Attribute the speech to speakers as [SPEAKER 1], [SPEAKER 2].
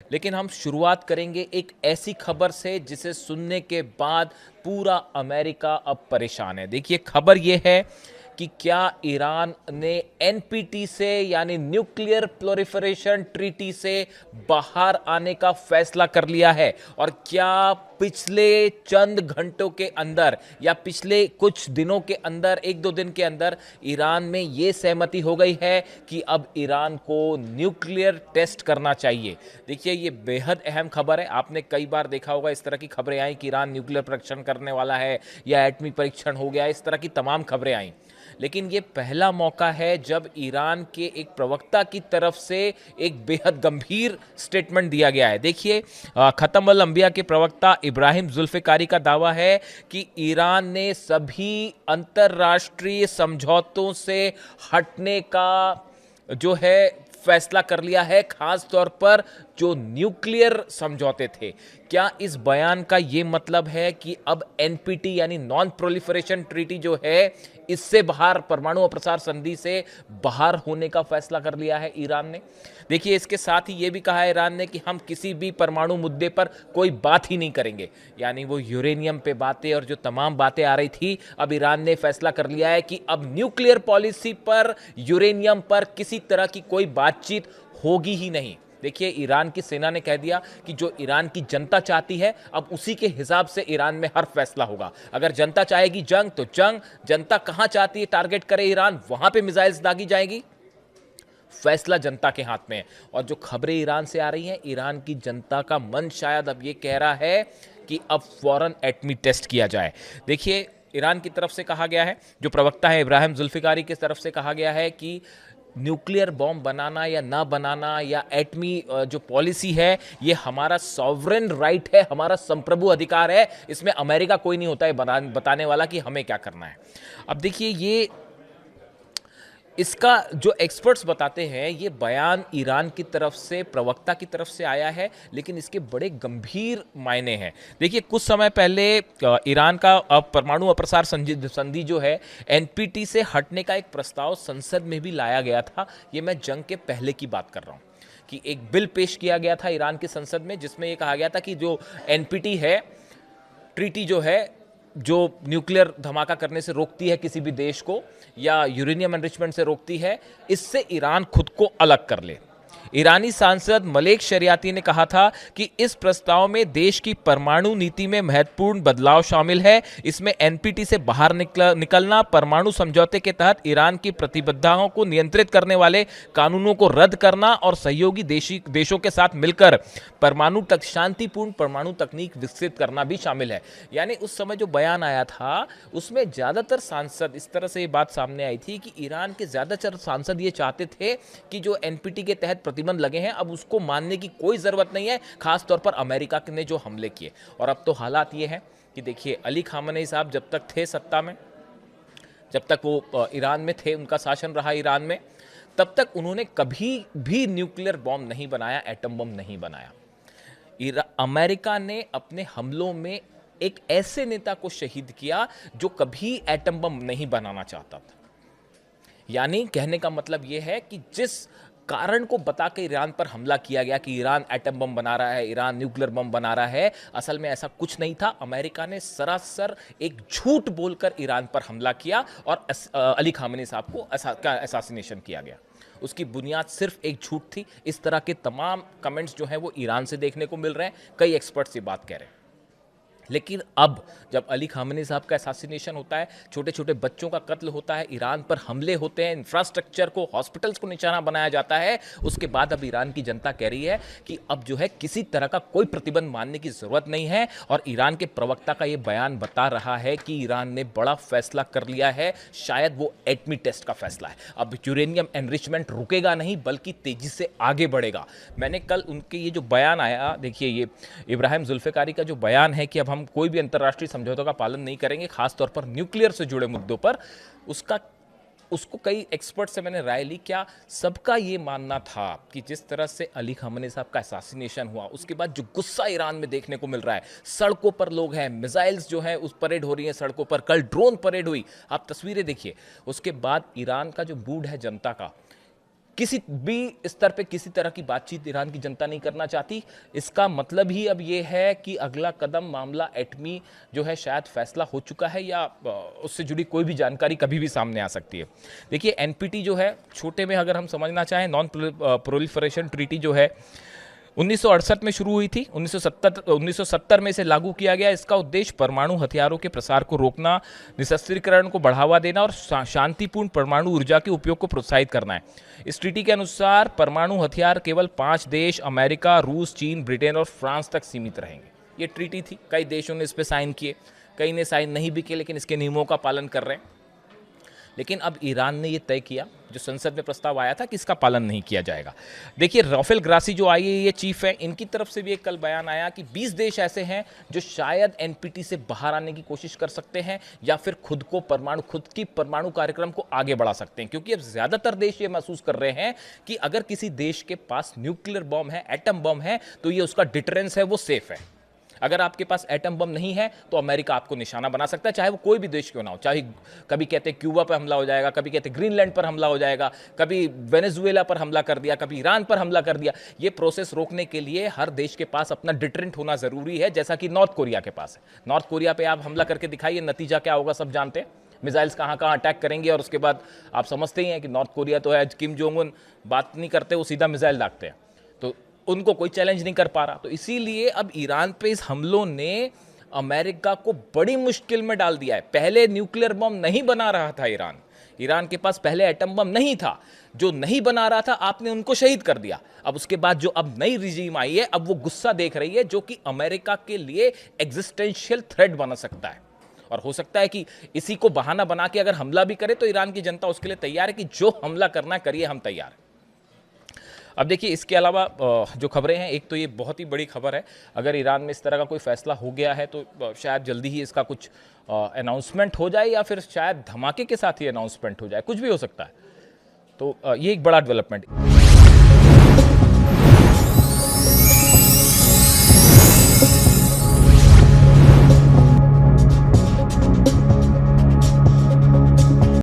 [SPEAKER 1] लेकिन हम शुरुआत करेंगे एक ऐसी खबर से जिसे सुनने के बाद पूरा अमेरिका अब परेशान है। देखिए, खबर यह है कि क्या ईरान ने एनपीटी से यानी न्यूक्लियर प्रोलिफरेशन ट्रीटी से बाहर आने का फैसला कर लिया है। और क्या पिछले चंद घंटों के अंदर या पिछले कुछ दिनों के अंदर, एक दो दिन के अंदर, ईरान में यह सहमति हो गई है कि अब ईरान को न्यूक्लियर टेस्ट करना चाहिए। देखिए, ये बेहद अहम खबर है। आपने कई बार देखा होगा इस तरह की खबरें आई कि ईरान न्यूक्लियर परीक्षण करने वाला है या एटमी परीक्षण हो गया, इस तरह की तमाम खबरें आई। लेकिन ये पहला मौका है जब ईरान के एक प्रवक्ता की तरफ से एक बेहद गंभीर स्टेटमेंट दिया गया है। देखिए, खत्म अल अंबिया के प्रवक्ता इब्राहिम जुल्फिकारी का दावा है कि ईरान ने सभी अंतर्राष्ट्रीय समझौतों से हटने का जो है फैसला कर लिया है, खास तौर पर जो न्यूक्लियर समझौते थे। क्या इस बयान का यह मतलब है कि अब एनपीटी यानी नॉन प्रोलिफरेशन ट्रीटी जो है, इससे बाहर, परमाणु अप्रसार संधि से बाहर होने का फैसला कर लिया है ईरान ने? देखिए, इसके साथ ही यह भी कहा है ईरान ने कि हम किसी भी परमाणु मुद्दे पर कोई बात ही नहीं करेंगे। यानी वो यूरेनियम पे बातें और जो तमाम बातें आ रही थी, अब ईरान ने फैसला कर लिया है कि अब न्यूक्लियर पॉलिसी पर, यूरेनियम पर किसी तरह की कोई बातचीत होगी ही नहीं। देखिए, ईरान की सेना ने कह दिया कि जो ईरान की जनता चाहती है, अब उसी के हिसाब से ईरान में हर फैसला होगा। अगर जनता चाहेगी जंग तो जंग, जनता कहां चाहती है टारगेट करे ईरान, वहां पे मिसाइल्स दागी जाएगी। फैसला जनता के हाथ में है। और जो खबरें ईरान से आ रही हैं, ईरान की जनता का मन शायद अब ये कह रहा है कि अब फौरन एटमी टेस्ट किया जाए। देखिए, ईरान की तरफ से कहा गया है, जो प्रवक्ता है इब्राहिम जुल्फिकारी की तरफ से कहा गया है कि न्यूक्लियर बॉम्ब बनाना या ना बनाना या एटमी जो पॉलिसी है, ये हमारा सॉवरेन राइट है, हमारा संप्रभु अधिकार है। इसमें अमेरिका कोई नहीं होता है बताने वाला कि हमें क्या करना है। अब देखिए, ये इसका जो एक्सपर्ट्स बताते हैं, ये बयान ईरान की तरफ से, प्रवक्ता की तरफ से आया है, लेकिन इसके बड़े गंभीर मायने हैं। देखिए, कुछ समय पहले ईरान का परमाणु अप्रसार संधि जो है, एनपीटी से हटने का एक प्रस्ताव संसद में भी लाया गया था। ये मैं जंग के पहले की बात कर रहा हूँ कि एक बिल पेश किया गया था ईरान की संसद में, जिसमें यह कहा गया था कि जो एनपीटी है, ट्रीटी जो है, जो न्यूक्लियर धमाका करने से रोकती है किसी भी देश को या यूरेनियम एनरिचमेंट से रोकती है, इससे ईरान खुद को अलग कर ले। ईरानी सांसद मलेक शरियाती ने कहा था कि इस प्रस्ताव में देश की परमाणु नीति में महत्वपूर्ण बदलाव शामिल है। इसमें एनपीटी से बाहर निकलना, परमाणु समझौते के तहत ईरान की प्रतिबद्धताओं को नियंत्रित करने वाले कानूनों को रद्द करना और सहयोगी देशों के साथ मिलकर शांतिपूर्ण परमाणु तकनीक विकसित करना भी शामिल है। यानी उस समय जो बयान आया था, उसमें ज्यादातर सांसद, इस तरह से ये बात सामने आई थी कि ईरान के ज्यादातर सांसद ये चाहते थे कि जो एनपीटी के तहत प्रतिबंध लगे हैं, अब उसको मानने की कोई जरूरत नहीं है, खासतौर पर अमेरिका ने जो हमले किए। और अब तो हालात ये हैं कि देखिए, अली खामेनी साहब जब तक थे सत्ता में, जब तक वो ईरान में थे, उनका शासन रहा ईरान में, तब तक उन्होंने कभी भी न्यूक्लियर बॉम्ब नहीं बनाया, एटम बम नहीं बनाया। अमेरिका ने अपने हमलों में एक ऐसे नेता को शहीद किया जो कभी एटम बम नहीं बनाना चाहता था। यानी कहने का मतलब यह है कि जिस कारण को बता के ईरान पर हमला किया गया कि ईरान एटम बम बना रहा है, ईरान न्यूक्लियर बम बना रहा है, असल में ऐसा कुछ नहीं था। अमेरिका ने सरासर एक झूठ बोलकर ईरान पर हमला किया और अली खामेनी साहब को असैसिनेशन किया गया। उसकी बुनियाद सिर्फ एक झूठ थी। इस तरह के तमाम कमेंट्स जो हैं वो ईरान से देखने को मिल रहे हैं, कई एक्सपर्ट्स ये बात कह रहे हैं। लेकिन अब जब अली खामेनी साहब का असैसिनेशन होता है, छोटे छोटे बच्चों का कत्ल होता है, ईरान पर हमले होते हैं, इंफ्रास्ट्रक्चर को, हॉस्पिटल्स को निशाना बनाया जाता है, उसके बाद अब ईरान की जनता कह रही है कि अब जो है किसी तरह का कोई प्रतिबंध मानने की जरूरत नहीं है। और ईरान के प्रवक्ता का यह बयान बता रहा है कि ईरान ने बड़ा फैसला कर लिया है, शायद वो एटमी टेस्ट का फैसला है। अब यूरेनियम एनरिचमेंट रुकेगा नहीं, बल्कि तेजी से आगे बढ़ेगा। मैंने कल उनके ये जो बयान आया, देखिए, ये इब्राहिम जुल्फिकारी का जो बयान है कि अब हम कोई भी अंतर्राष्ट्रीय समझौतों का पालन नहीं करेंगे, खासतौर पर न्यूक्लियर से जुड़े मुद्दों पर, उसको कई एक्सपर्ट से मैंने राय ली। क्या सबका ये मानना था कि जिस तरह से अली खामेनी साहब का असैसिनेशन हुआ, उसके बाद जो गुस्सा ईरान में देखने को मिल रहा है, सड़कों पर लोग हैं, मिसाइल्स जो हैं उस परेड हो रही हैं सड़कों पर, कल ड्रोन परेड हुई, आप तस्वीरें देखिए। उसके बाद ईरान का जो मूड है जनता का, किसी भी स्तर पे किसी तरह की बातचीत ईरान की जनता नहीं करना चाहती। इसका मतलब ही अब ये है कि अगला कदम मामला एटमी जो है शायद फैसला हो चुका है या उससे जुड़ी कोई भी जानकारी कभी भी सामने आ सकती है। देखिए एनपीटी जो है, छोटे में अगर हम समझना चाहें, नॉन प्रोलिफरेशन ट्रीटी जो है 1968 में शुरू हुई थी। 1970 में इसे लागू किया गया। इसका उद्देश्य परमाणु हथियारों के प्रसार को रोकना, निशस्त्रीकरण को बढ़ावा देना और शांतिपूर्ण परमाणु ऊर्जा के उपयोग को प्रोत्साहित करना है। इस ट्रीटी के अनुसार परमाणु हथियार केवल 5 देश अमेरिका, रूस, चीन, ब्रिटेन और फ्रांस तक सीमित रहेंगे। ये ट्रीटी थी, कई देशों ने इस पर साइन किए, कई ने साइन नहीं भी किए, लेकिन इसके नियमों का पालन कर रहे हैं। लेकिन अब ईरान ने यह तय किया, जो संसद में प्रस्ताव आया था, कि इसका पालन नहीं किया जाएगा। देखिए राफेल ग्रासी जो IAEA चीफ है, इनकी तरफ से भी एक कल बयान आया कि 20 देश ऐसे हैं जो शायद एनपीटी से बाहर आने की कोशिश कर सकते हैं या फिर खुद की परमाणु कार्यक्रम को आगे बढ़ा सकते हैं, क्योंकि अब ज्यादातर देश ये महसूस कर रहे हैं कि अगर किसी देश के पास न्यूक्लियर बॉम्ब है, एटम बॉम्ब है, तो ये उसका डिटरेंस है, वो सेफ है। अगर आपके पास एटम बम नहीं है तो अमेरिका आपको निशाना बना सकता है, चाहे वो कोई भी देश क्यों ना हो। चाहे कभी कहते क्यूबा पर हमला हो जाएगा, कभी कहते ग्रीनलैंड पर हमला हो जाएगा, कभी वेनेजुएला पर हमला कर दिया, कभी ईरान पर हमला कर दिया। ये प्रोसेस रोकने के लिए हर देश के पास अपना डिटरेंट होना जरूरी है, जैसा कि नॉर्थ कोरिया के पास है। नॉर्थ कोरिया पे आप हमला करके दिखाइए, नतीजा क्या होगा सब जानते हैं। मिसाइल्स कहाँ कहाँ अटैक करेंगे और उसके बाद आप समझते ही हैं कि नॉर्थ कोरिया तो है, किम जोंग उन बात नहीं करते, वो सीधा मिसाइल दागते हैं, तो उनको कोई चैलेंज नहीं कर पा रहा। तो इसीलिए अब ईरान पे इस हमलों ने अमेरिका को बड़ी मुश्किल में डाल दिया है। पहले न्यूक्लियर बम नहीं बना रहा था ईरान के पास पहले एटम बम नहीं था, जो नहीं बना रहा था आपने उनको शहीद कर दिया। अब उसके बाद जो अब नई रिजीम आई है, अब वो गुस्सा देख रही है, जो कि अमेरिका के लिए एग्जिस्टेंशियल थ्रेट बन सकता है। और हो सकता है कि इसी को बहाना बना के अगर हमला भी करे तो ईरान की जनता उसके लिए तैयार है कि जो हमला करना है करिए, हम तैयार हैं। अब देखिए इसके अलावा जो खबरें हैं, एक तो ये बहुत ही बड़ी खबर है, अगर ईरान में इस तरह का कोई फैसला हो गया है तो शायद जल्दी ही इसका कुछ अनाउंसमेंट हो जाए या फिर शायद धमाके के साथ ही अनाउंसमेंट हो जाए, कुछ भी हो सकता है। तो ये एक बड़ा डेवलपमेंट।